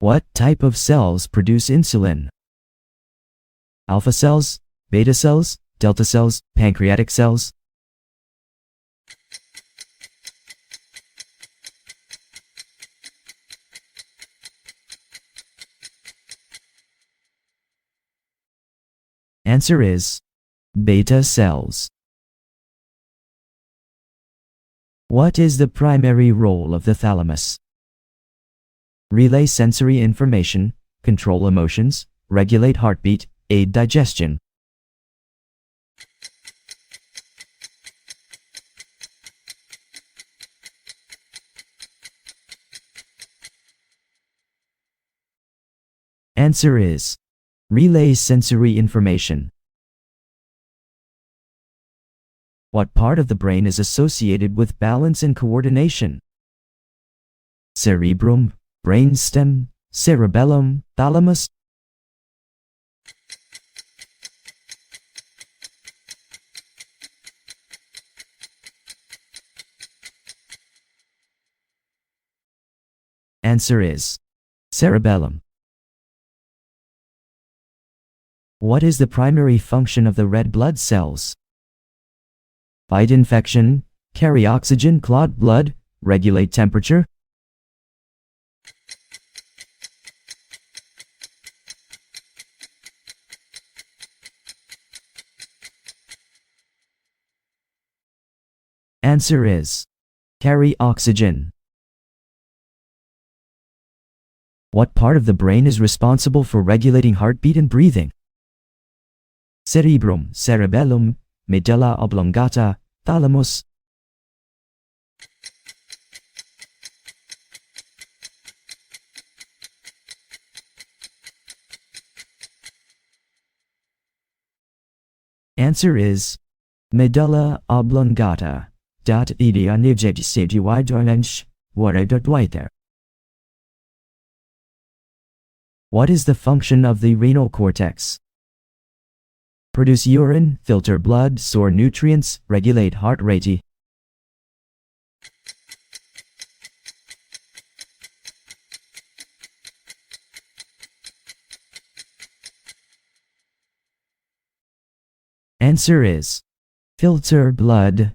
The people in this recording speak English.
What type of cells produce insulin? Alpha cells, beta cells, delta cells, pancreatic cells? Answer is beta cells. What is the primary role of the thalamus? Relay sensory information, control emotions, regulate heartbeat, aid digestion. Answer is relay sensory information. What part of the brain is associated with balance and coordination? Cerebrum, brainstem, cerebellum, thalamus? Answer is cerebellum. What is the primary function of the red blood cells? Fight infection, carry oxygen, clot blood, regulate temperature? Answer is carry oxygen. What part of the brain is responsible for regulating heartbeat and breathing? Cerebrum, cerebellum, medulla oblongata, thalamus? Answer is medulla oblongata. What is the function of the renal cortex? Produce urine, filter blood, store nutrients, regulate heart rate. Answer is filter blood.